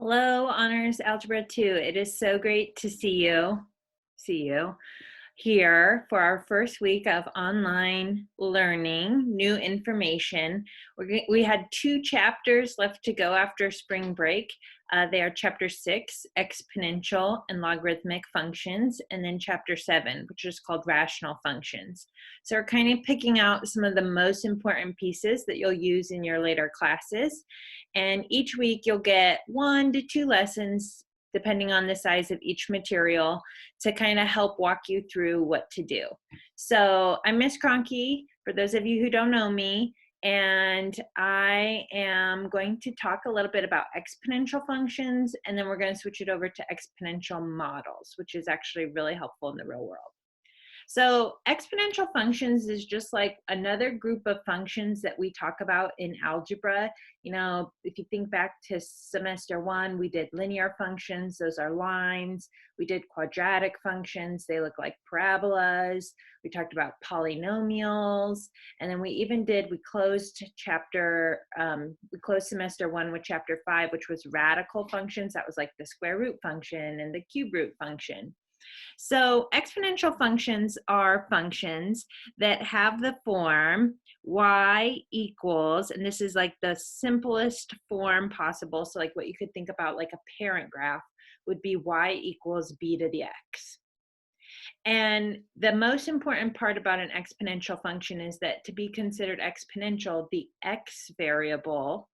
Hello, Honors Algebra 2. It is so great to see you here for our first week of online learning, new information. We had 2 chapters left to go after spring break. They are Chapter 6, Exponential and Logarithmic Functions, and then Chapter 7, which is called Rational Functions. So we're kind of picking out some of the most important pieces that you'll use in your later classes. And each week you'll get 1 to 2 lessons, depending on the size of each material, to kind of help walk you through what to do. So I'm Miss Cronky, for those of you who don't know me, and I am going to talk a little bit about exponential functions, and then we're going to switch it over to exponential models, which is actually really helpful in the real world. So exponential functions is just like another group of functions that we talk about in algebra. You know, if you think back to semester 1, we did linear functions. Those are lines. We did quadratic functions. They look like parabolas. We talked about polynomials. And then we closed semester 1 with chapter 5, which was radical functions. That was like the square root function and the cube root function. So exponential functions are functions that have the form y equals, and this is like the simplest form possible. So like what you could think about like a parent graph would be y equals b to the x. And the most important part about an exponential function is that to be considered exponential, the x variable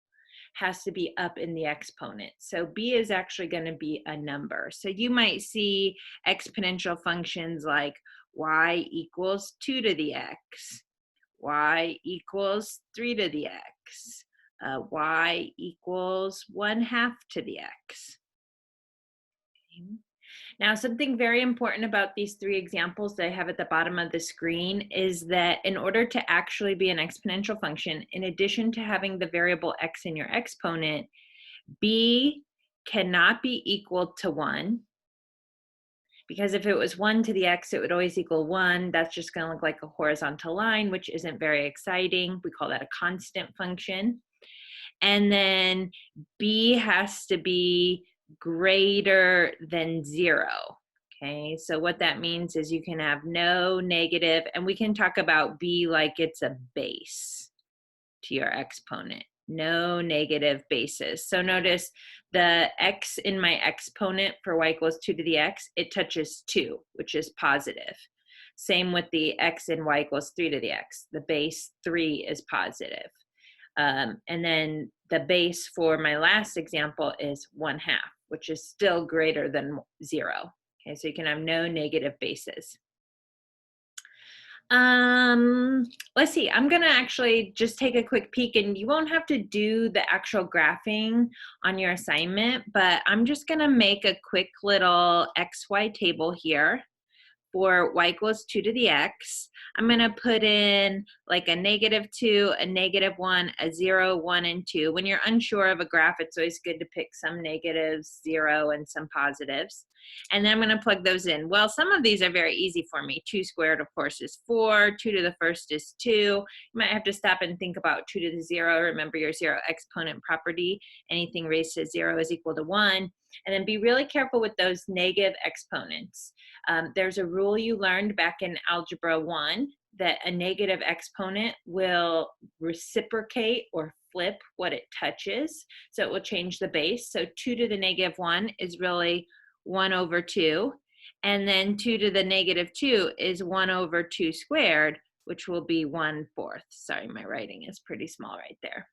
has to be up in the exponent. So b is actually going to be a number. So you might see exponential functions like y equals 2 to the x, y equals 3 to the x, y equals 1/2 to the x. Okay. Now, something very important about these 3 examples that I have at the bottom of the screen is that in order to actually be an exponential function, in addition to having the variable x in your exponent, b cannot be equal to 1, because if it was 1 to the x, it would always equal 1. That's just going to look like a horizontal line, which isn't very exciting. We call that a constant function. And then b has to be greater than 0. Okay, so what that means is you can have no negative, and we can talk about b like it's a base to your exponent. No negative bases. So notice the x in my exponent for y equals 2 to the x, it touches 2, which is positive. Same with the x in y equals 3 to the x. The base 3 is positive. And then the base for my last example is 1/2, which is still greater than 0. Okay, so you can have no negative bases. Let's see, I'm gonna actually just take a quick peek, and you won't have to do the actual graphing on your assignment, but I'm just gonna make a quick little XY table here for y equals 2 to the x. I'm going to put in like a -2, a -1, a 0, 1, and 2. When you're unsure of a graph, it's always good to pick some negatives, 0, and some positives. And then I'm going to plug those in. Well, some of these are very easy for me. 2 squared, of course, is 4. 2 to the first is 2. You might have to stop and think about 2 to the 0. Remember your 0 exponent property. Anything raised to 0 is equal to 1. And then be really careful with those negative exponents. There's a rule you learned back in Algebra 1 that a negative exponent will reciprocate or flip what it touches. So it will change the base. So 2 to the -1 is really 1/2. And then 2 to the -2 is 1/2 squared, which will be 1/4. Sorry, my writing is pretty small right there.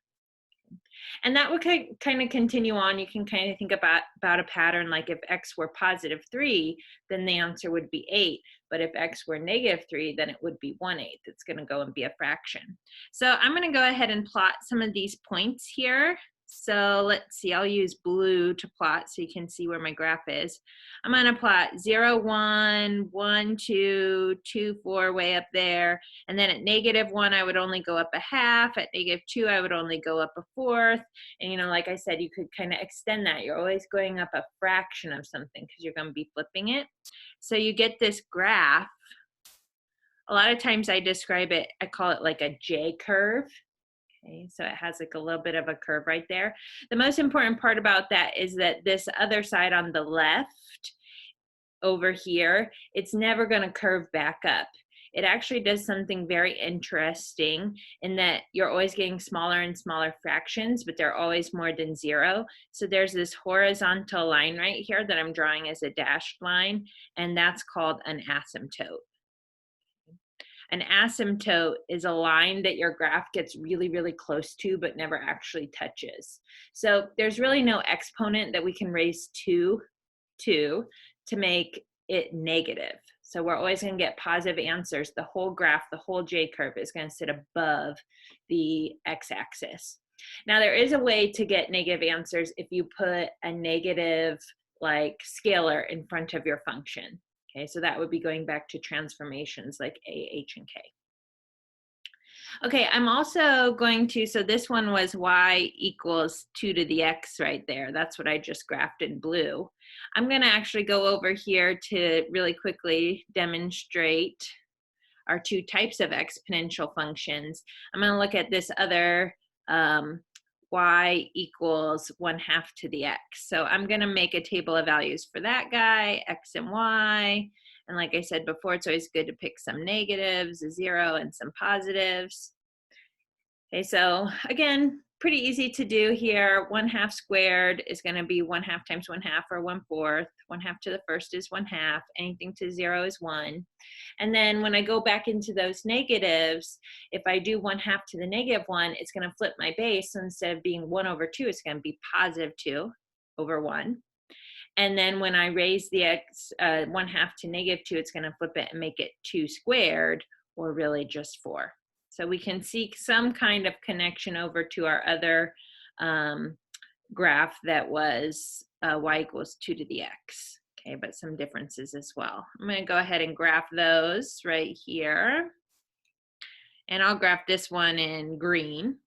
And that would kind of continue on. You can kind of think about a pattern like if x were +3, then the answer would be 8. But if x were -3, then it would be 1/8. It's going to go and be a fraction. So I'm going to go ahead and plot some of these points here. So let's see, I'll use blue to plot so you can see where my graph is. I'm going to plot 0, 1, 1, 2, 2, 4 way up there. And then at -1, I would only go up 1/2. At -2, I would only go up 1/4. And, you know, like I said, you could kind of extend that. You're always going up a fraction of something because you're going to be flipping it. So you get this graph. A lot of times I describe it, I call it like a J curve. Okay, so it has like a little bit of a curve right there. The most important part about that is that this other side on the left over here, it's never going to curve back up. It actually does something very interesting in that you're always getting smaller and smaller fractions, but they're always more than 0. So there's this horizontal line right here that I'm drawing as a dashed line, and that's called an asymptote. An asymptote is a line that your graph gets really, really close to, but never actually touches. So there's really no exponent that we can raise to make it negative. So we're always going to get positive answers. The whole graph, the whole J curve is going to sit above the x-axis. Now there is a way to get negative answers if you put a negative like scalar in front of your function. Okay, so that would be going back to transformations like a, h, and k. Okay, I'm also going to, so this one was y equals 2 to the x right there. That's what I just graphed in blue. I'm going to actually go over here to really quickly demonstrate our two types of exponential functions. I'm going to look at this other y equals 1/2 to the x. So I'm going to make a table of values for that guy, x and y. And like I said before, it's always good to pick some negatives, a 0, and some positives. Okay, so again, pretty easy to do here. 1/2 squared is going to be 1/2 times 1/2, or 1/4. 1/2 to the first is 1/2. Anything to 0 is 1. And then when I go back into those negatives, if I do 1/2 to the -1, it's going to flip my base. So instead of being 1/2, it's going to be positive 2 over 1. And then when I raise the x 1/2 to -2, it's going to flip it and make it 2 squared, or really just 4. So we can see some kind of connection over to our other graph that was y equals 2 to the x. Okay, but some differences as well. I'm going to go ahead and graph those right here. And I'll graph this one in green.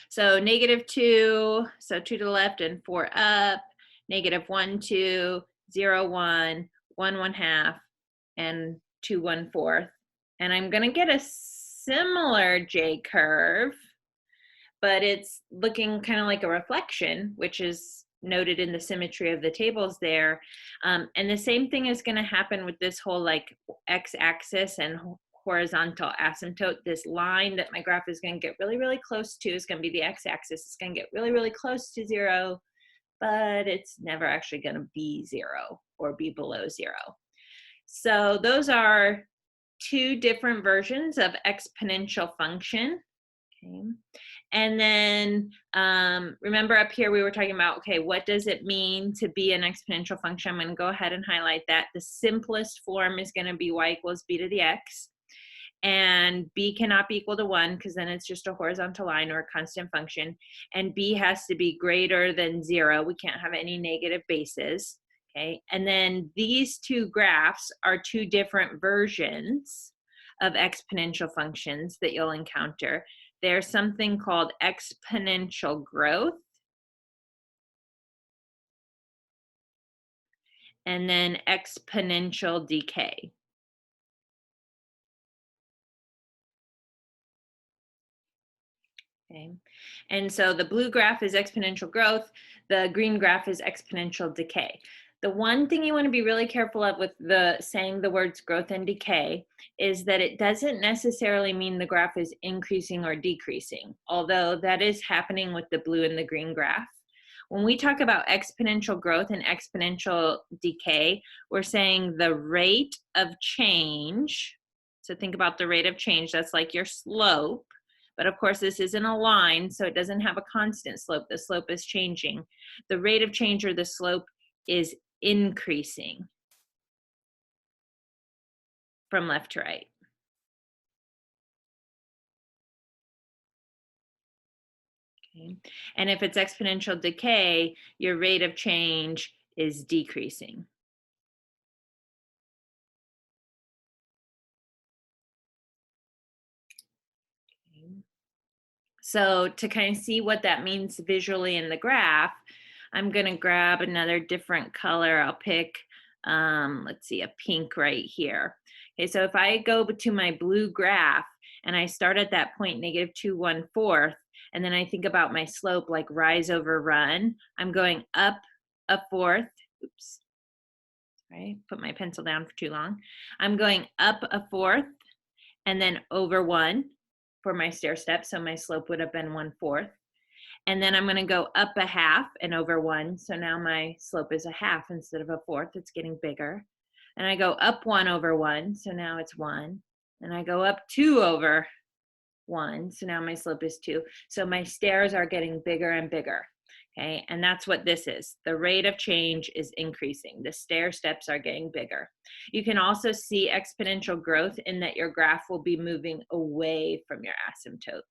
So -2, so 2 to the left and 4 up, -1, 2, 0, 1, 1, 1/2, and 2, 1/4. And I'm going to get a similar J curve, but it's looking kind of like a reflection, which is noted in the symmetry of the tables there. And the same thing is going to happen with this whole like x-axis and horizontal asymptote. This line that my graph is going to get really, really close to is going to be the x-axis. It's going to get really, really close to 0, but it's never actually going to be 0 or be below 0. So those are two different versions of exponential function. Okay. And then remember up here we were talking about, okay, what does it mean to be an exponential function? I'm going to go ahead and highlight that. The simplest form is going to be y equals b to the x. And b cannot be equal to 1 because then it's just a horizontal line or a constant function. And b has to be greater than 0. We can't have any negative bases. Okay, and then these two graphs are two different versions of exponential functions that you'll encounter. There's something called exponential growth, and then exponential decay. Okay, and so the blue graph is exponential growth, the green graph is exponential decay. The one thing you want to be really careful of with saying the words growth and decay is that it doesn't necessarily mean the graph is increasing or decreasing, although that is happening with the blue and the green graph. When we talk about exponential growth and exponential decay, we're saying the rate of change. So think about the rate of change, that's like your slope. But of course, this isn't a line, so it doesn't have a constant slope. The slope is changing. The rate of change or the slope is increasing from left to right. Okay. And if it's exponential decay, your rate of change is decreasing. Okay. So to kind of see what that means visually in the graph, I'm going to grab another different color. I'll pick, let's see, a pink right here. Okay, so if I go to my blue graph and I start at that point, -2 1/4, and then I think about my slope like rise over run, I'm going up a fourth. Oops, right, put my pencil down for too long. I'm going up a fourth and then over 1 for my stair step, so my slope would have been 1/4. And then I'm going to go up a half and over 1, so now my slope is a half instead of a fourth. It's getting bigger. And I go up 1 over 1, so now it's 1. And I go up 2 over 1, so now my slope is 2. So my stairs are getting bigger and bigger. Okay, and that's what this is. The rate of change is increasing. The stair steps are getting bigger. You can also see exponential growth in that your graph will be moving away from your asymptote.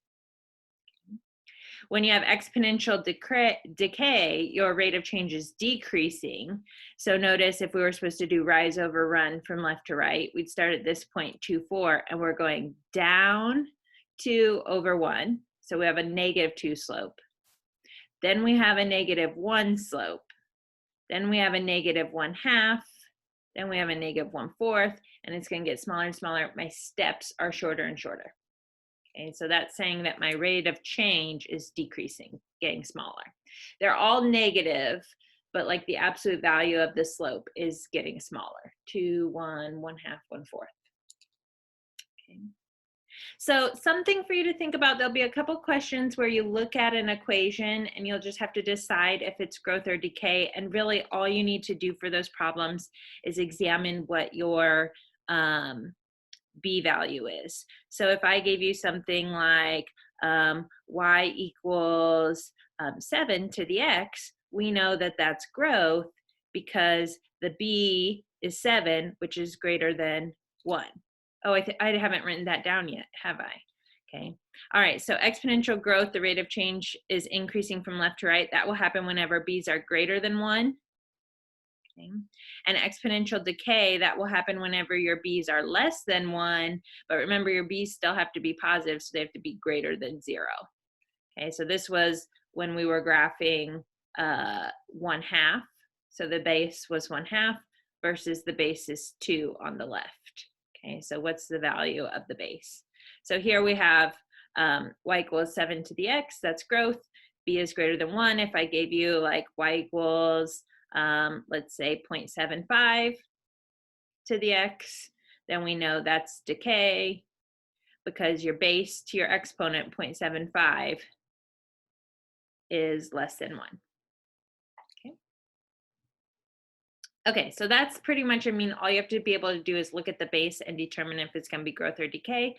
When you have exponential decay, your rate of change is decreasing. So notice if we were supposed to do rise over run from left to right, we'd start at this point 2, 4, and we're going down 2 over 1. So we have a -2 slope. Then we have a -1 slope. Then we have a -1/2. Then we have a -1/4, and it's going to get smaller and smaller. My steps are shorter and shorter. Okay, so that's saying that my rate of change is decreasing, getting smaller. They're all negative, but like the absolute value of the slope is getting smaller. 2, 1, 1/2, 1/4. Okay. So something for you to think about, there'll be a couple questions where you look at an equation and you'll just have to decide if it's growth or decay. And really all you need to do for those problems is examine what your B value is. So if I gave you something like y equals 7 to the x, we know that that's growth because the B is 7, which is greater than 1. Oh, I haven't written that down yet, have I? Okay. All right, so exponential growth, the rate of change is increasing from left to right. That will happen whenever B's are greater than 1. Okay. And exponential decay, that will happen whenever your B's are less than 1. But remember, your B's still have to be positive, so they have to be greater than 0. Okay, so this was when we were graphing 1/2. So the base was 1/2 versus the base is 2 on the left. Okay, so what's the value of the base? So here we have y equals 7 to the x, that's growth. B is greater than 1. If I gave you like y equals, let's say 0.75 to the x, then we know that's decay because your base to your exponent 0.75 is less than 1. Okay, so that's pretty much, I mean, all you have to be able to do is look at the base and determine if it's going to be growth or decay.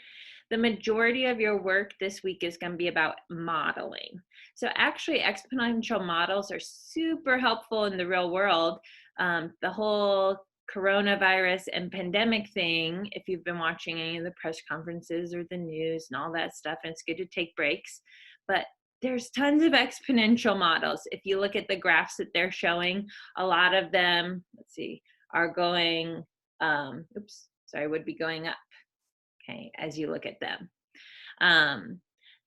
The majority of your work this week is going to be about modeling. So actually, exponential models are super helpful in the real world. The whole coronavirus and pandemic thing, if you've been watching any of the press conferences or the news and all that stuff, and it's good to take breaks, but there's tons of exponential models. If you look at the graphs that they're showing, a lot of them, let's see, are going, would be going up, okay, as you look at them.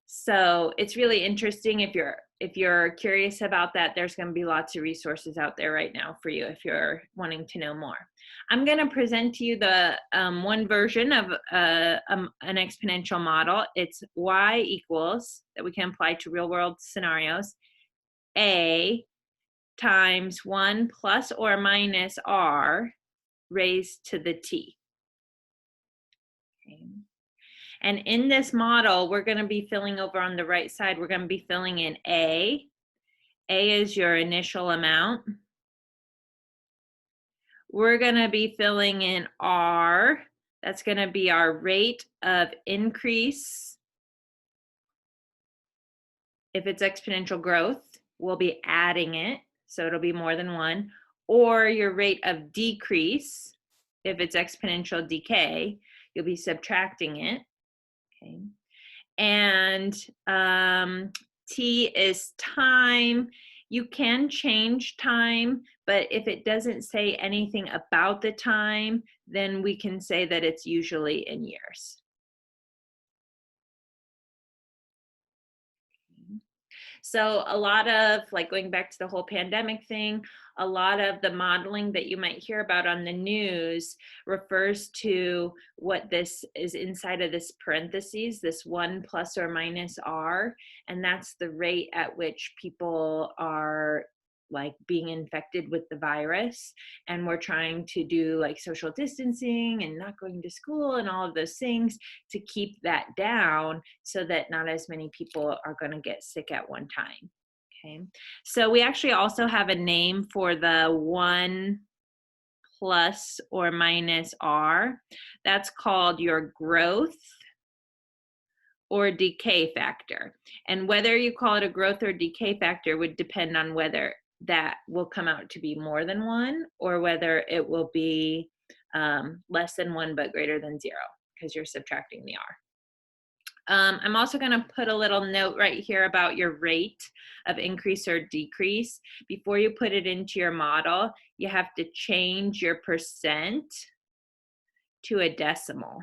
So it's really interesting. If you're curious about that, there's going to be lots of resources out there right now for you if you're wanting to know more. I'm going to present to you the one version of an exponential model. It's y equals, that we can apply to real world scenarios, a times 1 plus or minus r raised to the t. Okay. And in this model, we're going to be filling over on the right side, we're going to be filling in A. A is your initial amount. We're going to be filling in R. That's going to be our rate of increase. If it's exponential growth, we'll be adding it, so it'll be more than 1. Or your rate of decrease. If it's exponential decay, you'll be subtracting it. Okay. And T is time. You can change time, but if it doesn't say anything about the time, then we can say that it's usually in years. So a lot of, like, going back to the whole pandemic thing, a lot of the modeling that you might hear about on the news refers to what this is inside of this parentheses, this 1 plus or minus r, and that's the rate at which people are like being infected with the virus. And we're trying to do like social distancing and not going to school and all of those things to keep that down so that not as many people are going to get sick at one time. Okay, so we actually also have a name for the 1 plus or minus r. That's called your growth or decay factor. And whether you call it a growth or decay factor would depend on whether that will come out to be more than 1 or whether it will be less than 1 but greater than 0, because you're subtracting the r. I'm also going to put a little note right here about your rate of increase or decrease. Before you put it into your model, you have to change your percent to a decimal.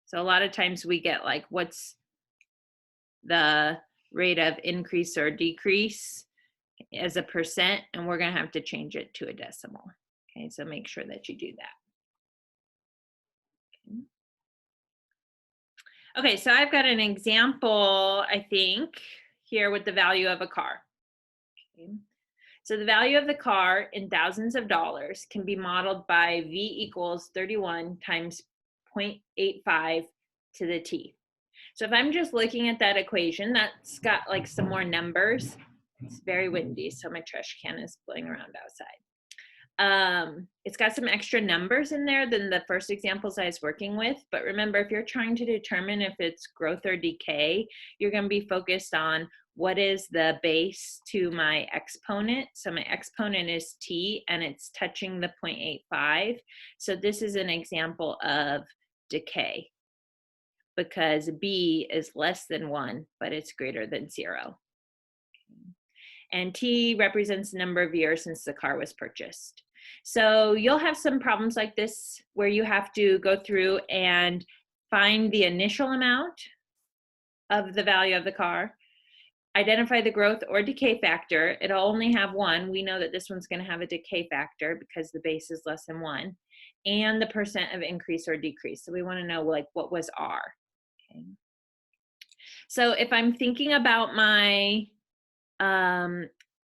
So a lot of times we get like, what's the rate of increase or decrease as a percent, and we're going to have to change it to a decimal. Okay, so make sure that you do that. Okay, so I've got an example, I think, here with the value of a car. Okay. So the value of the car in thousands of dollars can be modeled by V equals 31 times 0.85 to the T. So if I'm just looking at that equation, that's got like some more numbers. It's very windy, so my trash can is blowing around outside. It's got some extra numbers in there than the first examples I was working with. But remember, if you're trying to determine if it's growth or decay, you're going to be focused on what is the base to my exponent. So my exponent is t, and it's touching the 0.85. So this is an example of decay because b is less than 1, but it's greater than 0. And t represents the number of years since the car was purchased. So you'll have some problems like this where you have to go through and find the initial amount of the value of the car, identify the growth or decay factor. It'll only have 1. We know that this one's going to have a decay factor because the base is less than 1, and the percent of increase or decrease. So we want to know like what was R. Okay. So if I'm thinking about my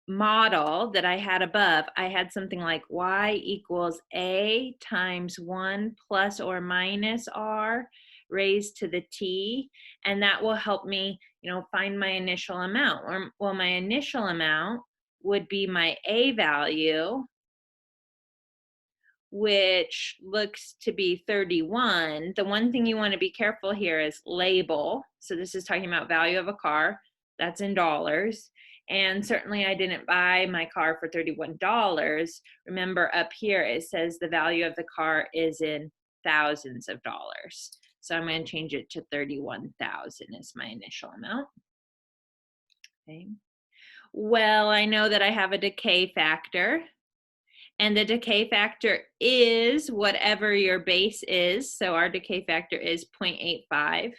model that I had above, I had something like y equals a times 1 plus or minus r raised to the t, and that will help me, find my initial amount. Well, my initial amount would be my a value, which looks to be 31. The one thing you want to be careful here is label. So this is talking about value of a car. That's in dollars. And certainly I didn't buy my car for $31. Remember up here, it says the value of the car is in thousands of dollars. So I'm going to change it to 31,000 as my initial amount. Okay. Well, I know that I have a decay factor. And the decay factor is whatever your base is. So our decay factor is 0.85.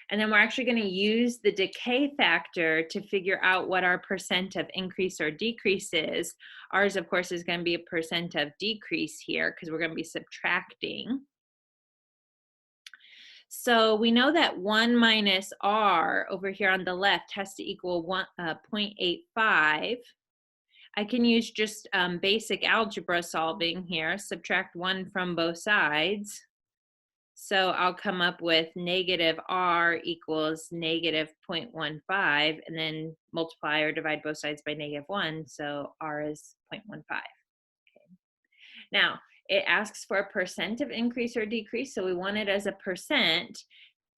And then we're actually going to use the decay factor to figure out what our percent of increase or decrease is. Ours, of course, is going to be a percent of decrease here because we're going to be subtracting. So we know that 1 minus r over here on the left has to equal 0.85. I can use just basic algebra solving here, subtract 1 from both sides. So I'll come up with negative r equals negative 0.15, and then multiply or divide both sides by negative 1, so r is 0.15. Okay. Now, it asks for a percent of increase or decrease, so we want it as a percent.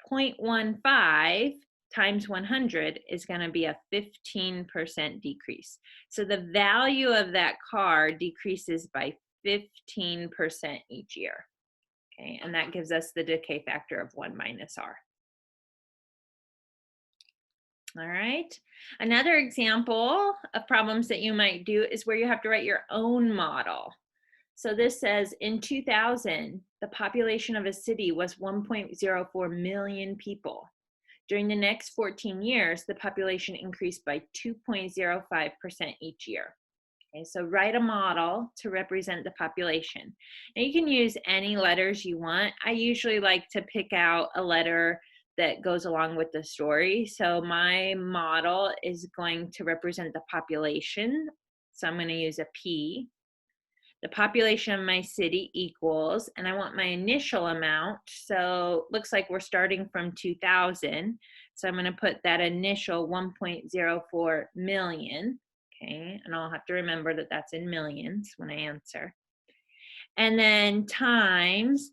0.15 times 100 is going to be a 15% decrease. So the value of that car decreases by 15% each year. Okay, and that gives us the decay factor of 1 minus r. All right. Another example of problems that you might do is where you have to write your own model. So this says in 2000, the population of a city was 1.04 million people. During the next 14 years, the population increased by 2.05% each year. Okay, so write a model to represent the population. Now you can use any letters you want. I usually like to pick out a letter that goes along with the story. So my model is going to represent the population. So I'm going to use a P. The population of my city equals, and I want my initial amount. So looks like we're starting from 2000. So I'm going to put that initial 1.04 million. Okay, and I'll have to remember that that's in millions when I answer. And then times,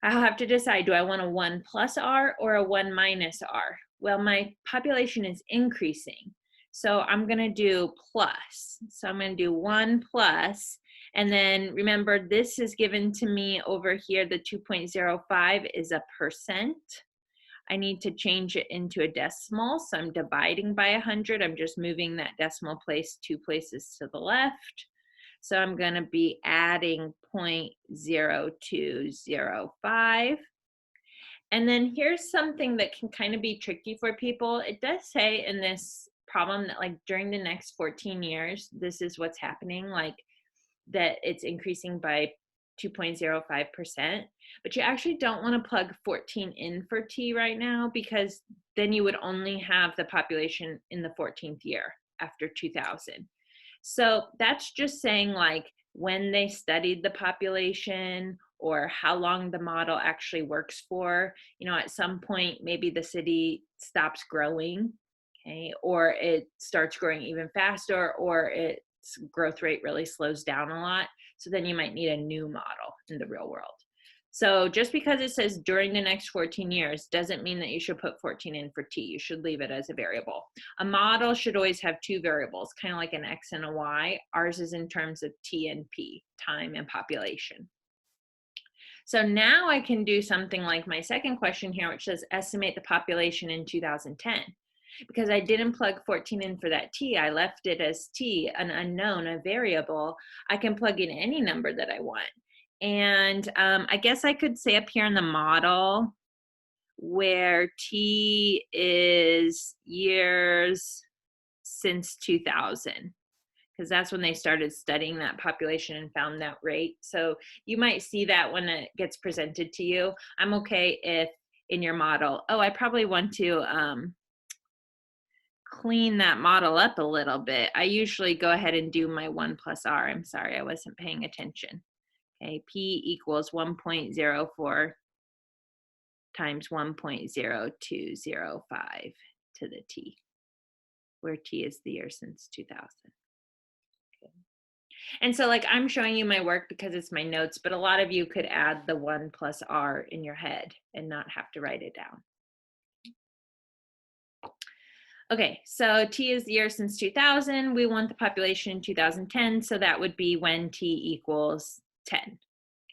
I'll have to decide, do I want a 1 plus R or a 1 minus R? Well, my population is increasing, so I'm going to do plus. So I'm going to do 1 plus, and then remember this is given to me over here, the 2.05 is a percent. I need to change it into a decimal, so I'm dividing by 100. I'm just moving that decimal place 2 places to the left. So I'm going to be adding 0.0205. And then here's something that can kind of be tricky for people. It does say in this problem that like during the next 14 years, this is what's happening, like that it's increasing by 2.05%, but you actually don't want to plug 14 in for T right now, because then you would only have the population in the 14th year after 2000. So that's just saying like when they studied the population or how long the model actually works for. You know, at some point, maybe the city stops growing, okay, or it starts growing even faster, or its growth rate really slows down a lot. So then you might need a new model in the real world. So just because it says during the next 14 years doesn't mean that you should put 14 in for T. You should leave it as a variable. A model should always have two variables, kind of like an X and a Y. Ours is in terms of T and P, time and population. So now I can do something like my second question here, which says estimate the population in 2010. Because I didn't plug 14 in for that T, I left it as T, an unknown, a variable. I can plug in any number that I want. And I guess I could say up here in the model where T is years since 2000, because that's when they started studying that population and found that rate. So you might see that when it gets presented to you. I'm okay if in your model, oh, I probably want to clean that model up a little bit. I usually go ahead and do my 1 plus R. I'm sorry, I wasn't paying attention. Okay, P equals 1.04 times 1.0205 to the T, where T is the year since 2000. Okay. And so like I'm showing you my work because it's my notes, but a lot of you could add the 1 plus R in your head and not have to write it down. Okay, so T is the year since 2000. We want the population in 2010, so that would be when T equals 10.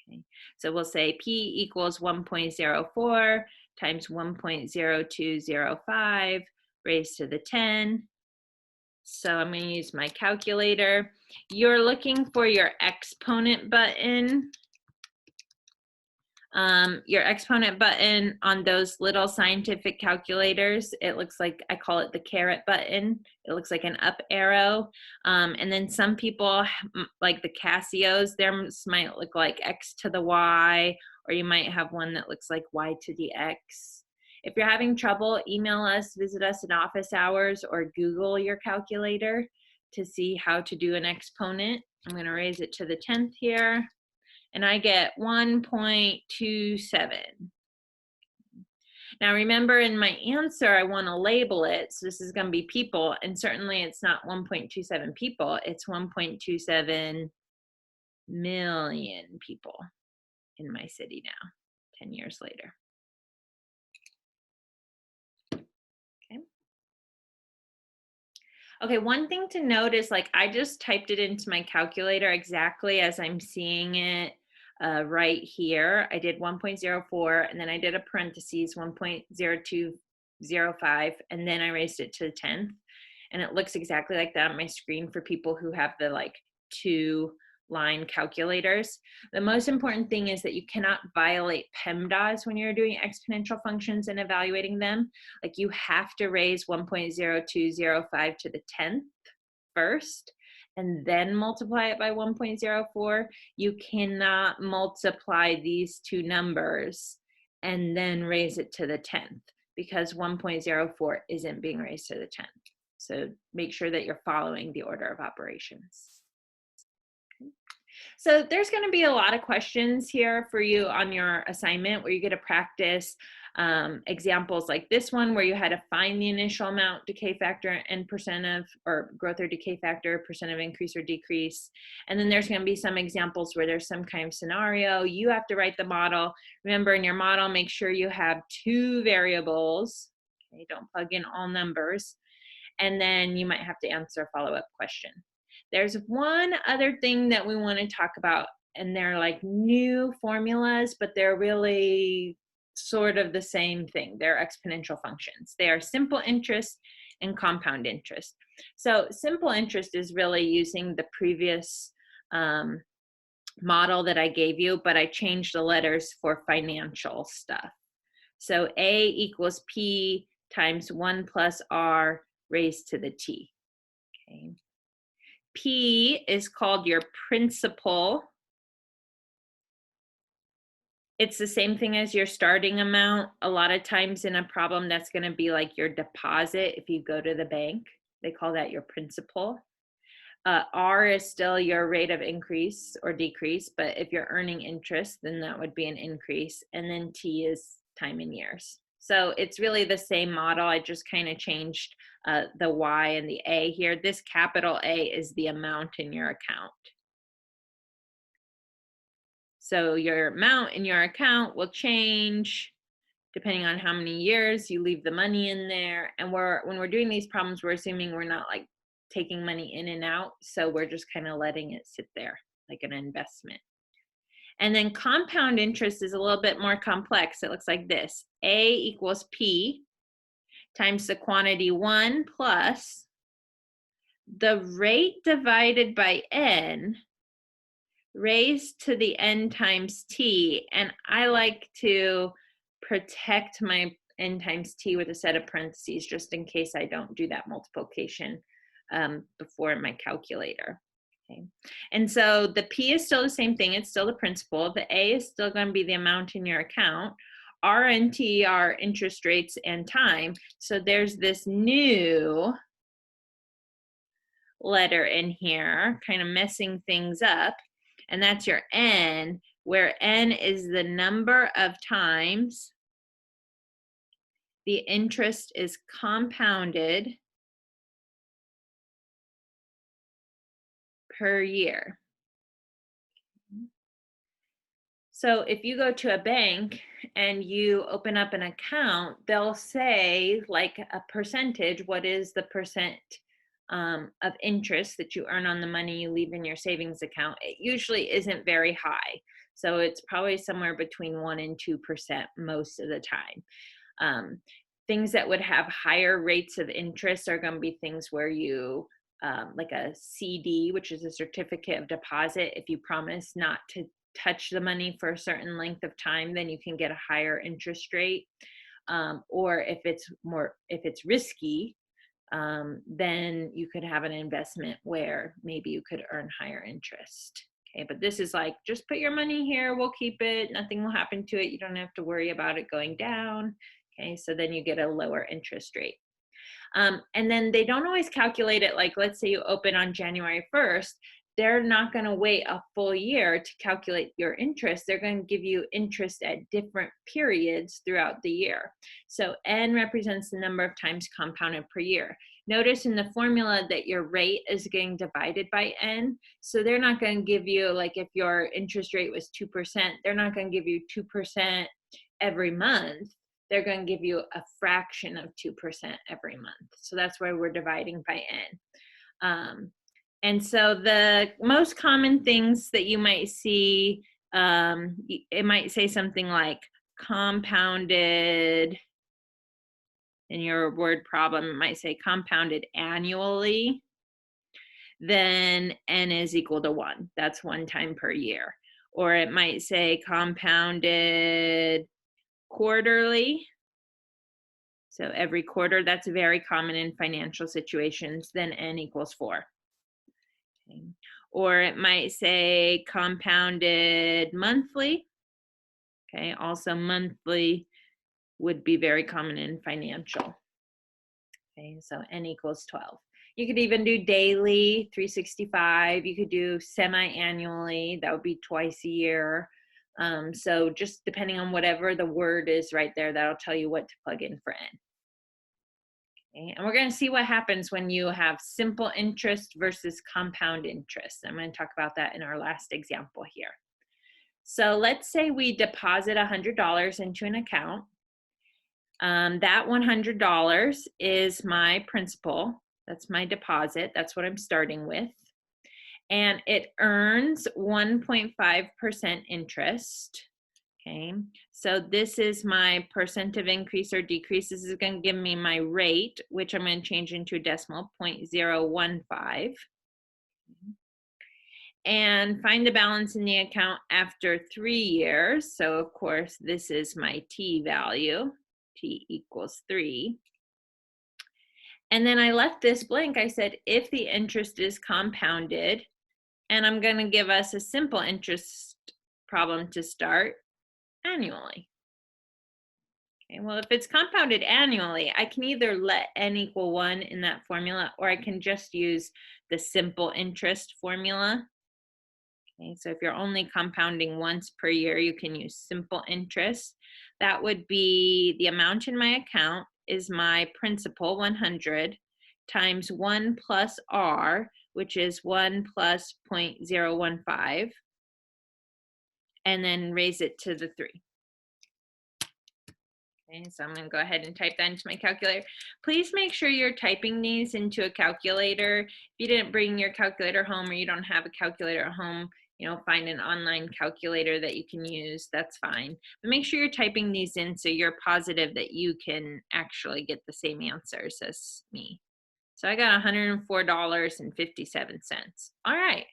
Okay, so we'll say P equals 1.04 times 1.0205 raised to the 10. So I'm going to use my calculator. You're looking for your exponent button. Your exponent button on those little scientific calculators, it looks like, I call it the caret button. It looks like an up arrow. And then some people, like the Casios, theirs might look like X to the Y, or you might have one that looks like Y to the X. If you're having trouble, email us, visit us in office hours, or Google your calculator to see how to do an exponent. I'm going to raise it to the 10th here. And I get 1.27. Now remember, in my answer, I want to label it. So this is going to be people, and certainly it's not 1.27 people. It's 1.27 million people in my city now, 10 years later. Okay, one thing to note is like I just typed it into my calculator exactly as I'm seeing it right here. I did 1.04 and then I did a parentheses 1.0205 and then I raised it to the 10th. And it looks exactly like that on my screen for people who have the like two line calculators. The most important thing is that you cannot violate PEMDAS when you're doing exponential functions and evaluating them. Like you have to raise 1.0205 to the 10th first and then multiply it by 1.04. You cannot multiply these two numbers and then raise it to the 10th because 1.04 isn't being raised to the 10th. So make sure that you're following the order of operations. So there's going to be a lot of questions here for you on your assignment where you get to practice examples like this one where you had to find the initial amount, decay factor, and percent of, or growth or decay factor, percent of increase or decrease. And then there's going to be some examples where there's some kind of scenario. You have to write the model. Remember, in your model, make sure you have two variables. Okay, don't plug in all numbers. And then you might have to answer a follow-up question. There's one other thing that we want to talk about, and they're like new formulas, but they're really sort of the same thing. They're exponential functions. They are simple interest and compound interest. So simple interest is really using the previous model that I gave you, but I changed the letters for financial stuff. So A equals P times 1 plus R raised to the T. Okay. P is called your principal. It's the same thing as your starting amount. A lot of times in a problem, that's going to be like your deposit if you go to the bank. They call that your principal. R is still your rate of increase or decrease, but if you're earning interest, then that would be an increase. And then T is time in years. So it's really the same model. I just kind of changed the Y and the A here. This capital A is the amount in your account. So your amount in your account will change depending on how many years you leave the money in there. And when we're doing these problems, we're assuming we're not like taking money in and out. So we're just kind of letting it sit there like an investment. And then compound interest is a little bit more complex. It looks like this. A equals P times the quantity 1 plus the rate divided by N raised to the N times T. And I like to protect my N times T with a set of parentheses just in case I don't do that multiplication before my calculator. Okay. And so the P is still the same thing. It's still the principal. The A is still going to be the amount in your account. R and T are interest rates and time. So there's this new letter in here, kind of messing things up. And that's your N, where N is the number of times the interest is compounded per year. So if you go to a bank and you open up an account, they'll say like a percentage, what is the percent of interest that you earn on the money you leave in your savings account. It usually isn't very high. So it's probably somewhere between 1 and 2% most of the time. Things that would have higher rates of interest are going to be things where you, like a CD, which is a certificate of deposit, if you promise not to touch the money for a certain length of time, then you can get a higher interest rate. Or if it's risky, then you could have an investment where maybe you could earn higher interest. Okay, but this is like, just put your money here, we'll keep it, nothing will happen to it, you don't have to worry about it going down. Okay, so then you get a lower interest rate. And then they don't always calculate it like, let's say you open on January 1st, they're not going to wait a full year to calculate your interest. They're going to give you interest at different periods throughout the year. So N represents the number of times compounded per year. Notice in the formula that your rate is getting divided by N. So they're not going to give you, like if your interest rate was 2%, they're not going to give you 2% every month. They're going to give you a fraction of 2% every month. So that's why we're dividing by N. And so the most common things that you might see, it might say something like compounded. In your word problem, it might say compounded annually. then n is equal to 1. That's 1 time per year. Or it might say compounded quarterly. So every quarter, that's very common in financial situations, then n equals 4. Okay. Or it might say compounded monthly. Okay, also monthly would be very common in financial. Okay, so n equals 12. You could even do daily, 365. You could do semi-annually, that would be twice a year. So just depending on whatever the word is right there, that'll tell you what to plug in for n. Okay, and we're going to see what happens when you have simple interest versus compound interest. I'm going to talk about that in our last example here. So let's say we deposit $100 into an account. That $100 is my principal. That's my deposit. That's what I'm starting with. And it earns 1.5% interest. Okay, so this is my percent of increase or decrease. This is going to give me my rate, which I'm going to change into a decimal, 0.015. And find the balance in the account after 3 years. So of course, this is my t value. T equals 3. And then I left this blank. I said, if the interest is compounded, and I'm going to give us a simple interest problem to start, annually. Okay, well, if it's compounded annually, I can either let n equal 1 in that formula, or I can just use the simple interest formula. Okay, so if you're only compounding once per year, you can use simple interest. That would be the amount in my account is my principal, 100, times 1 plus r, which is 1 plus 0.015, and then raise it to the 3. Okay, so I'm going to go ahead and type that into my calculator. Please make sure you're typing these into a calculator. If you didn't bring your calculator home, or you don't have a calculator at home, find an online calculator that you can use. That's fine. But make sure you're typing these in so you're positive that you can actually get the same answers as me. So I got $104.57. All right.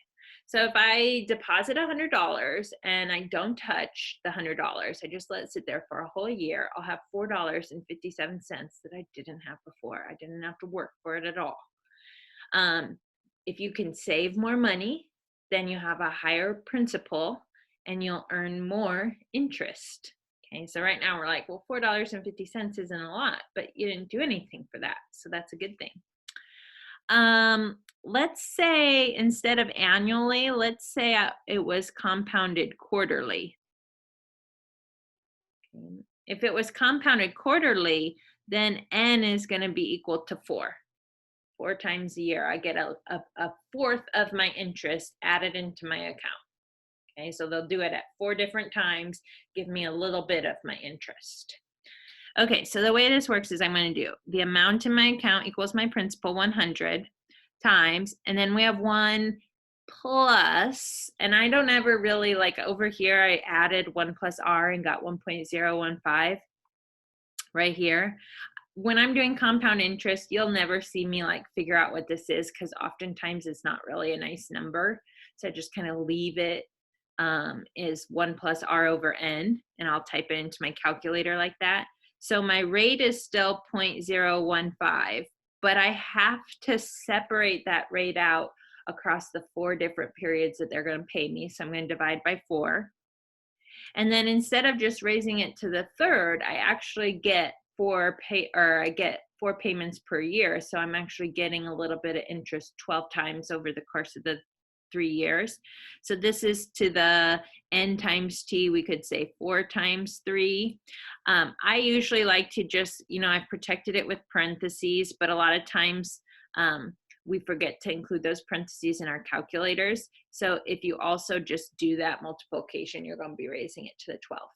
So if I deposit $100 and I don't touch the $100, I just let it sit there for a whole year, I'll have $4.57 that I didn't have before. I didn't have to work for it at all. If you can save more money, then you have a higher principal and you'll earn more interest. Okay, so right now we're like, well, $4.50 isn't a lot, but you didn't do anything for that. So that's a good thing. Let's say instead of annually, let's say it was compounded quarterly. Okay. If it was compounded quarterly, then n is going to be equal to 4. 4 times a year, I get a fourth of my interest added into my account. Okay, so they'll do it at 4 different times, give me a little bit of my interest. Okay, so the way this works is I'm going to do the amount in my account equals my principal, 100, times, and then we have 1 plus, and I don't ever really, like over here, I added 1 plus r and got 1.015 right here. When I'm doing compound interest, you'll never see me like figure out what this is, because oftentimes it's not really a nice number. So I just kind of leave it is 1 plus r over n, and I'll type it into my calculator like that. So my rate is still 0.015, but I have to separate that rate out across the 4 different periods that they're going to pay me. So I'm going to divide by 4. And then instead of just raising it to the third, I actually get 4 payments per year. So I'm actually getting a little bit of interest 12 times over the course of the 3 years. So this is to the n times t, we could say 4 times 3. I usually like to just, I've protected it with parentheses, but a lot of times we forget to include those parentheses in our calculators. So if you also just do that multiplication, you're going to be raising it to the 12th.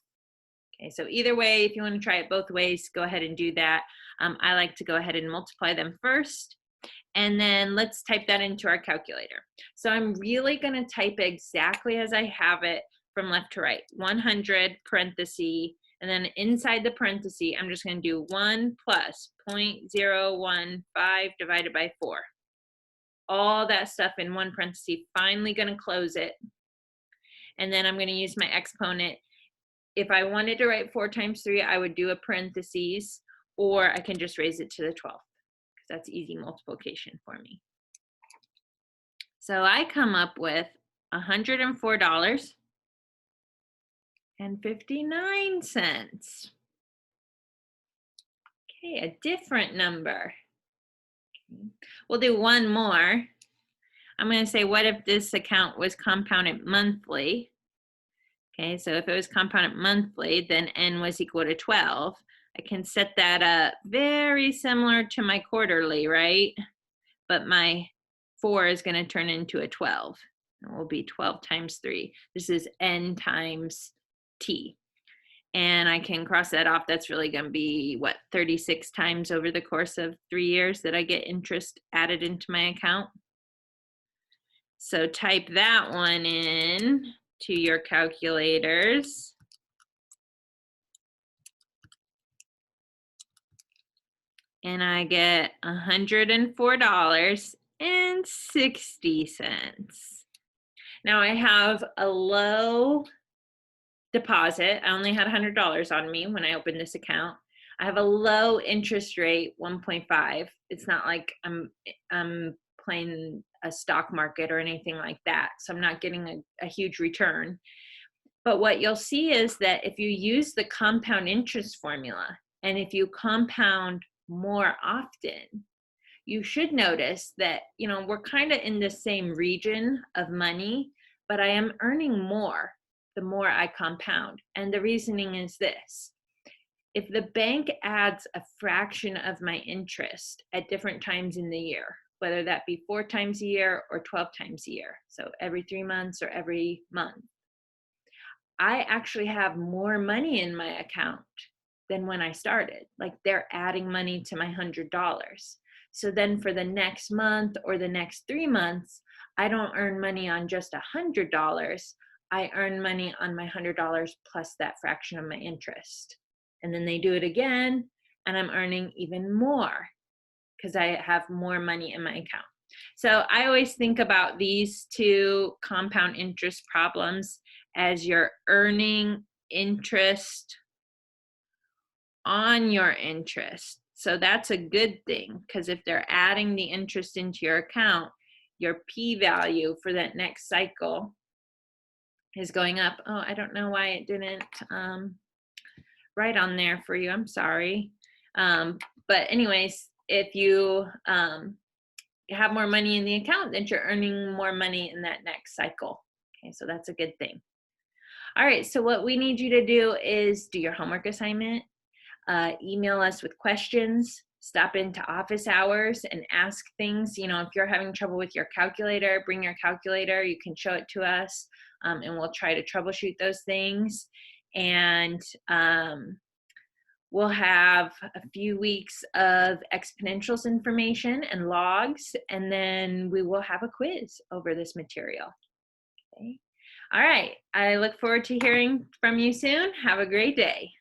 Okay, so either way, if you want to try it both ways, go ahead and do that. I like to go ahead and multiply them first. And then let's type that into our calculator. So I'm really going to type exactly as I have it from left to right. 100 parenthesis, and then inside the parenthesis, I'm just going to do 1 plus 0.015 divided by 4. all that stuff in one parenthesis, finally going to close it. And then I'm going to use my exponent. If I wanted to write 4 times 3, I would do a parentheses, or I can just raise it to the 12th, because that's easy multiplication for me. So I come up with $104.59. Okay, a different number. Okay. We'll do one more. I'm going to say, what if this account was compounded monthly? Okay, so if it was compounded monthly, then n was equal to 12. I can set that up very similar to my quarterly, right? But my 4 is going to turn into a 12. It will be 12 times 3. This is n times t. And I can cross that off. That's really going to be, what, 36 times over the course of 3 years that I get interest added into my account. So type that one in to your calculators. And I get $104.60. Now I have a low deposit. I only had $100 on me when I opened this account. I have a low interest rate, 1.5. It's not like I'm playing a stock market or anything like that. So I'm not getting a huge return. But what you'll see is that if you use the compound interest formula, and if you compound more often, you should notice that, you know, we're kind of in the same region of money, but I am earning more the more I compound. And the reasoning is this: if the bank adds a fraction of my interest at different times in the year, whether that be 4 times a year or 12 times a year, so every 3 months or every month, I actually have more money in my account than when I started. Like, they're adding money to my $100. So then for the next month or the next 3 months, I don't earn money on just $100. I earn money on my $100 plus that fraction of my interest. And then they do it again, and I'm earning even more because I have more money in my account. So I always think about these two compound interest problems as you're earning interest on your interest. So that's a good thing, because if they're adding the interest into your account, your p-value for that next cycle is going up. Oh, I don't know why it didn't write on there for you. I'm sorry. But anyways, if you have more money in the account, then you're earning more money in that next cycle. Okay, so that's a good thing. All right, so what we need you to do is do your homework assignment, email us with questions, stop into office hours and ask things. You know, if you're having trouble with your calculator, bring your calculator. You can show it to us, and we'll try to troubleshoot those things. And we'll have a few weeks of exponentials information and logs, and then we will have a quiz over this material. Okay. All right. I look forward to hearing from you soon. Have a great day.